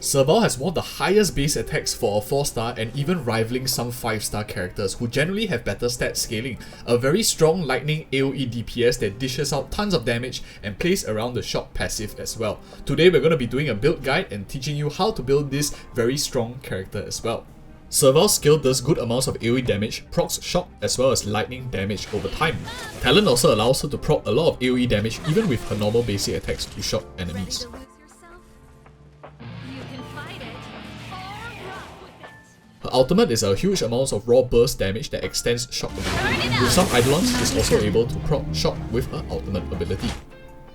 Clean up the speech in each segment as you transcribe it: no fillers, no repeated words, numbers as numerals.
Serval has one of the highest base attacks for a 4-star and even rivaling some 5-star characters who generally have better stat scaling. A very strong lightning AoE DPS that dishes out tons of damage and plays around the shock passive as well. Today we're going to be doing a build guide and teaching you how to build this very strong character as well. Serval's skill does good amounts of AoE damage, procs shock as well as lightning damage over time. Talent also allows her to proc a lot of AoE damage even with her normal basic attacks to shock enemies. Her ultimate is a huge amount of raw burst damage that extends shock ability. With some Eidolons, she's also able to proc shock with her ultimate ability.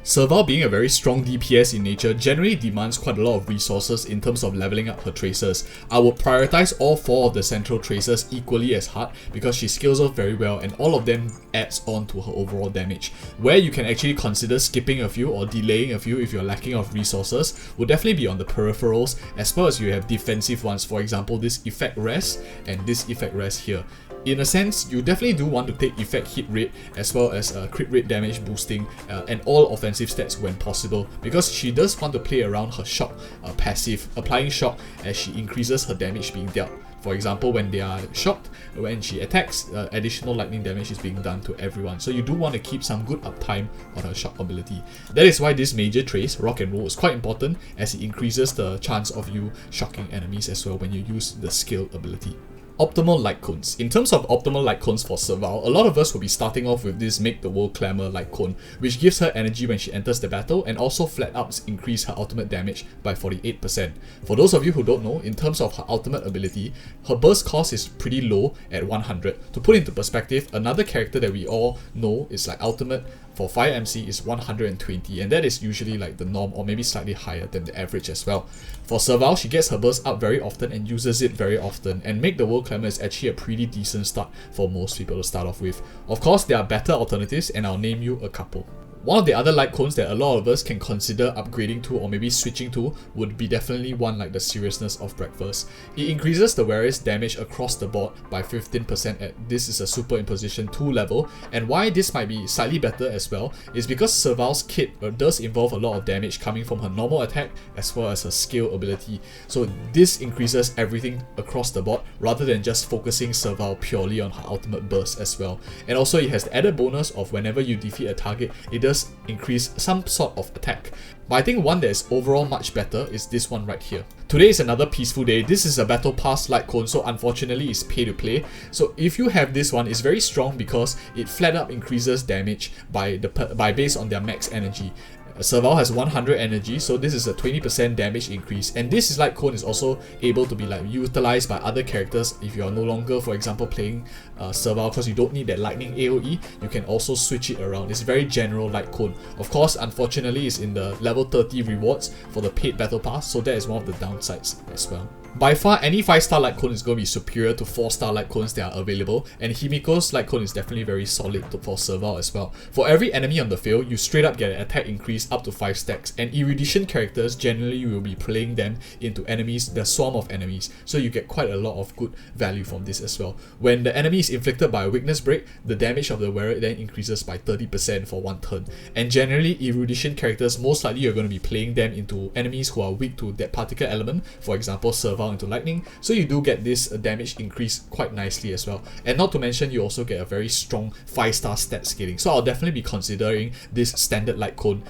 Serval, being a very strong DPS in nature, generally demands quite a lot of resources in terms of leveling up her tracers. I would prioritize all 4 of the central tracers equally as hard because she scales off very well and all of them adds on to her overall damage. Where you can actually consider skipping a few or delaying a few if you're lacking of resources would definitely be on the peripherals, as well as you have defensive ones, for example this effect rest and this effect rest here. In a sense, you definitely do want to take effect hit rate as well as crit rate damage boosting and all offensive stats when possible, because she does want to play around her shock passive, applying shock as she increases her damage being dealt. For example, when they are shocked, when she attacks, additional lightning damage is being done to everyone. So you do want to keep some good uptime on her shock ability. That is why this major trace, Rock and Roll, is quite important as it increases the chance of you shocking enemies as well when you use the skill ability. Optimal Lightcones. In terms of optimal Lightcones for Serval, a lot of us will be starting off with this Make the World Clamor Lightcone, which gives her energy when she enters the battle and also flat ups increase her ultimate damage by 48%. For those of you who don't know, in terms of her ultimate ability, her burst cost is pretty low at 100. To put into perspective, another character that we all know is like ultimate for Fire MC is 120, and that is usually like the norm or maybe slightly higher than the average as well. For Serval, she gets her burst up very often and uses it very often, and Make the World Clamor is actually a pretty decent start for most people to start off with. Of course, there are better alternatives and I'll name you a couple. One of the other Lightcones that a lot of us can consider upgrading to or maybe switching to would be definitely one like the Seriousness of Breakfast. It increases the wearer's damage across the board by 15% at this is a Superimposition 2 level, and why this might be slightly better as well is because Serval's kit does involve a lot of damage coming from her normal attack as well as her skill ability. So this increases everything across the board rather than just focusing Serval purely on her ultimate burst as well. And also it has the added bonus of whenever you defeat a target, it does increase some sort of attack. But I think one that is overall much better is this one right here. Today is another peaceful day. This is a Battle Pass Lightcone, so unfortunately it's pay to play. So if you have this one, it's very strong because it flat up increases damage by based on their max energy. Serval has 100 energy, so this is a 20% damage increase, and this Lightcone is also able to be like utilized by other characters if you are no longer, for example, playing Serval because you don't need that lightning AoE. You can also switch it around. It's very general Lightcone. Of course, unfortunately, it's in the level 30 rewards for the paid battle pass, so that is one of the downsides as well. By far, any 5-star Lightcone is going to be superior to 4-star Lightcones that are available, and Himiko's Lightcone is definitely very solid for Serval as well. For every enemy on the field, you straight up get an attack increase up to 5 stacks, and Erudition characters generally will be playing them into enemies, the swarm of enemies, so you get quite a lot of good value from this as well. When the enemy is inflicted by a weakness break, the damage of the wearer then increases by 30% for 1 turn, and generally Erudition characters, most likely you're going to be playing them into enemies who are weak to that particular element, for example Serval into lightning, so you do get this damage increase quite nicely as well. And not to mention you also get a very strong 5-star stat scaling, so I'll definitely be considering this standard Lightcone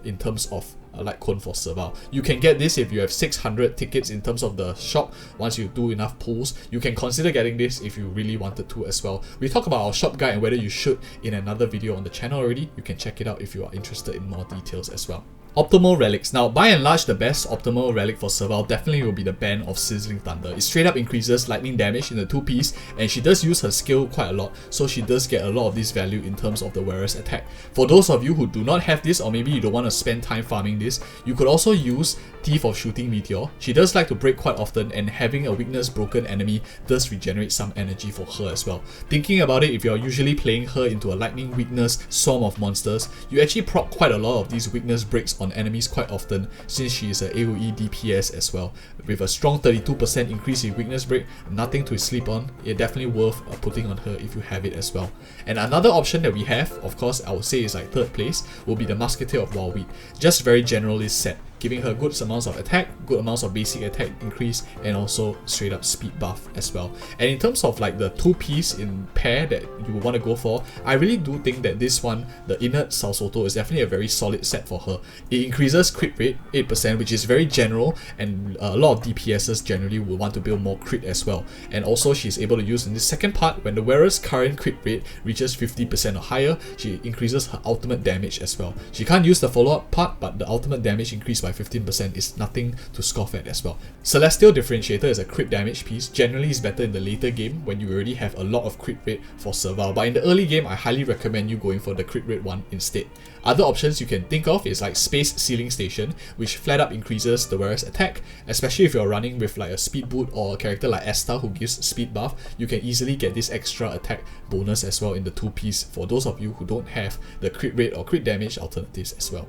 in terms of Lightcone for Serval. You can get this if you have 600 tickets in terms of the shop. Once you do enough pulls, you can consider getting this if you really wanted to as well. We talk about our shop guide and whether you should in another video on the channel already. You can check it out if you are interested in more details as well. Optimal Relics. Now, by and large, the best optimal relic for Serval definitely will be the Band of Sizzling Thunder. It straight up increases lightning damage in the 2-piece, and she does use her skill quite a lot, so she does get a lot of this value in terms of the wearer's attack. For those of you who do not have this, or maybe you don't want to spend time farming this, you could also use Thief of Shooting Meteor. She does like to break quite often, and having a weakness broken enemy does regenerate some energy for her as well. Thinking about it, if you're usually playing her into a lightning weakness swarm of monsters, you actually proc quite a lot of these weakness breaks on enemies quite often, since she is a AoE DPS as well. With a strong 32% increase in weakness break, nothing to sleep on, it's definitely worth putting on her if you have it as well. And another option that we have, of course I would say is like third place, will be the Musketeer of Wildweed. Just very generalist set. giving her good amounts of attack, good amounts of basic attack increase, and also straight up speed buff as well. And in terms of like the 2-piece in pair that you would want to go for, I really do think that this one, the Inert Salsoto, is definitely a very solid set for her. It increases crit rate 8%, which is very general, and a lot of DPSs generally will want to build more crit as well. And also she's able to use in this second part, when the wearer's current crit rate reaches 50% or higher, she increases her ultimate damage as well. She can't use the follow-up part, but the ultimate damage increase by 15% is nothing to scoff at as well. Celestial Differentiator is a crit damage piece. Generally is better in the later game when you already have a lot of crit rate for Serval, but in the early game I highly recommend you going for the crit rate one instead. Other options you can think of is like Space Sealing Station, which flat up increases the wearer's attack, especially if you're running with like a speed boot or a character like Esta who gives speed buff. You can easily get this extra attack bonus as well in the 2-piece for those of you who don't have the crit rate or crit damage alternatives as well.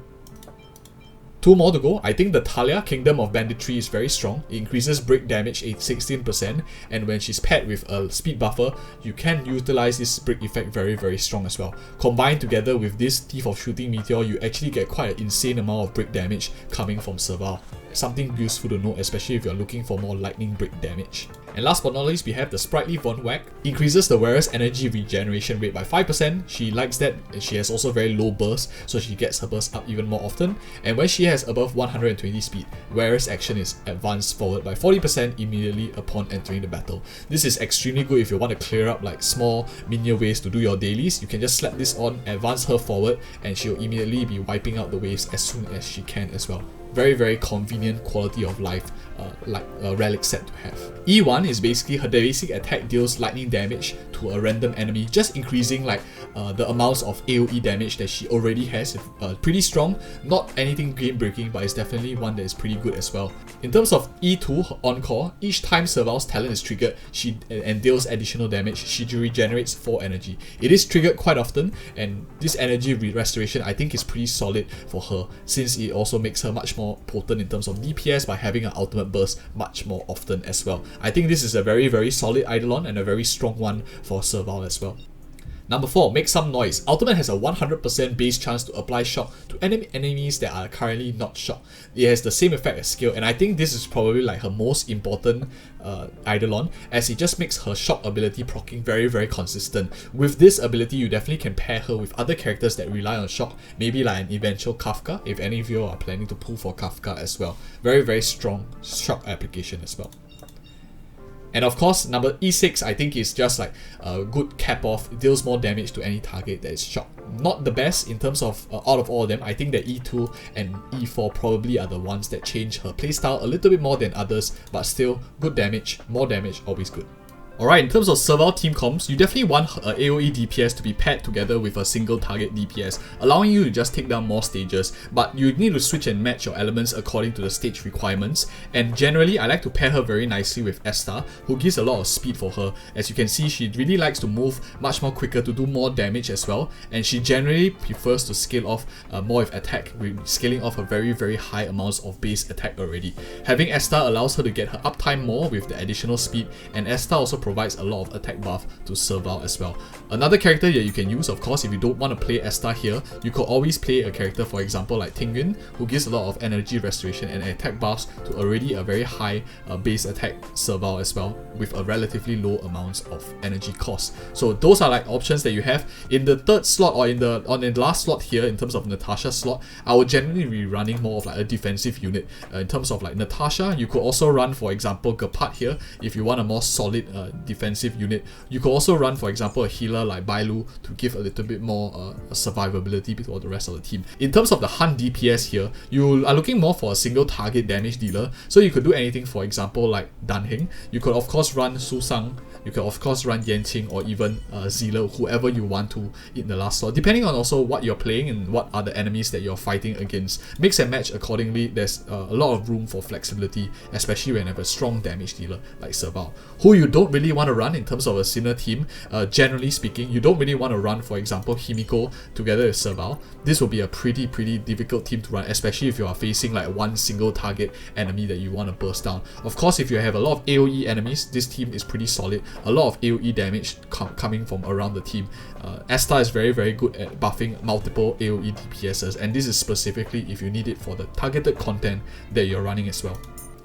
2 more to go. I think the Talia, Kingdom of Banditry, is very strong. It increases break damage 16%, and when she's paired with a speed buffer, you can utilize this break effect very strong as well. Combined together with this Thief of Shooting Meteor, you actually get quite an insane amount of break damage coming from Serval. Something useful to know, especially if you're looking for more lightning break damage. And last but not least, we have the Sprightly Von Whack. Increases the wearer's energy regeneration rate by 5%. She likes that, and she has also very low burst, so she gets her burst up even more often. And when she has above 120 speed, wearer's action is advanced forward by 40% immediately upon entering the battle. This is extremely good if you want to clear up like small minion waves to do your dailies. You can just slap this on, advance her forward, and she'll immediately be wiping out the waves as soon as she can as well. Very convenient quality of life relic set to have. E1 is basically her basic attack deals lightning damage to a random enemy, just increasing like the amounts of AoE damage that she already has. Pretty strong, not anything game breaking, but it's definitely one that is pretty good as well. In terms of E2 Encore, each time Serval's talent is triggered and deals additional damage, she regenerates 4 energy. It is triggered quite often, and this energy restoration I think is pretty solid for her, since it also makes her much more potent in terms of DPS by having an ultimate burst much more often as well. I think this is a very solid Eidolon and a very strong one for Serval as well. Number 4, Make Some Noise. Ultimate has a 100% base chance to apply shock to enemies that are currently not shocked. It has the same effect as skill, and I think this is probably like her most important Eidolon, as it just makes her shock ability proccing very consistent. With this ability, you definitely can pair her with other characters that rely on shock, maybe like an eventual Kafka, if any of you are planning to pull for Kafka as well. Very strong shock application as well. And of course, number E6 I think is just like a good cap off. It deals more damage to any target that is shocked. Not the best in terms of out of all of them. I think that E2 and E4 probably are the ones that change her playstyle a little bit more than others, but still good damage, more damage, always good. Alright, in terms of Serval team comps, you definitely want a AoE DPS to be paired together with a single target DPS, allowing you to just take down more stages, but you need to switch and match your elements according to the stage requirements. And generally, I like to pair her very nicely with Esta, who gives a lot of speed for her. As you can see, she really likes to move much more quicker to do more damage as well, and she generally prefers to scale off more with attack, scaling off a very high amounts of base attack already. Having Esta allows her to get her uptime more with the additional speed, and Esta also provides a lot of attack buff to Serval as well. Another character that you can use, of course, if you don't want to play Esta here, you could always play a character, for example, like Tingyun, who gives a lot of energy restoration and attack buffs to already a very high base attack Serval as well, with a relatively low amounts of energy cost. So those are like options that you have. In the third slot, or in the last slot here, in terms of Natasha's slot, I would generally be running more of like a defensive unit. In terms of like Natasha, you could also run, for example, Gepard here, if you want a more solid defensive unit. You could also run, for example, a healer like Bailu to give a little bit more survivability before the rest of the team. In terms of the Hunt DPS here, you are looking more for a single target damage dealer, so you could do anything, for example, like Danheng. You could of course run Susang, you could of course run Yanqing, or even Zila, whoever you want to in the last slot, depending on also what you're playing and what are the enemies that you're fighting against. Mix and match accordingly. There's a lot of room for flexibility, especially when you have a strong damage dealer like Serval. Who you don't really really want to run in terms of a Sinner team, generally speaking, you don't really want to run, for example, Himiko together with Serval. This will be a pretty difficult team to run, especially if you are facing like one single target enemy that you want to burst down. Of course, if you have a lot of AoE enemies, this team is pretty solid. A lot of AoE damage coming from around the team. Asta is very good at buffing multiple AoE DPSs, and this is specifically if you need it for the targeted content that you're running as well.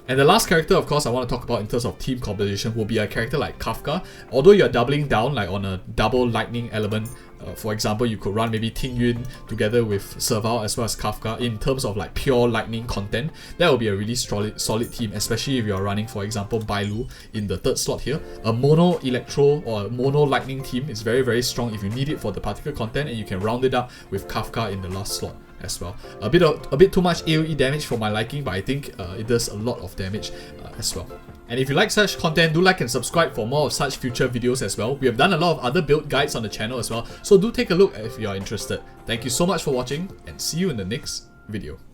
And the last character, of course, I want to talk about in terms of team composition will be a character like Kafka. Although you're doubling down like on a double lightning element, for example, you could run maybe Ting Yun together with Serval as well as Kafka in terms of like pure lightning content. That will be a really solid team, especially if you're running, for example, Bailu in the third slot here. A mono electro or a mono lightning team is very strong if you need it for the particular content, and you can round it up with Kafka in the last slot as well. A bit too much AoE damage for my liking, but I think it does a lot of damage as well. And if you like such content, do like and subscribe for more of such future videos as well. We have done a lot of other build guides on the channel as well, so do take a look if you are interested. Thank you so much for watching, and see you in the next video.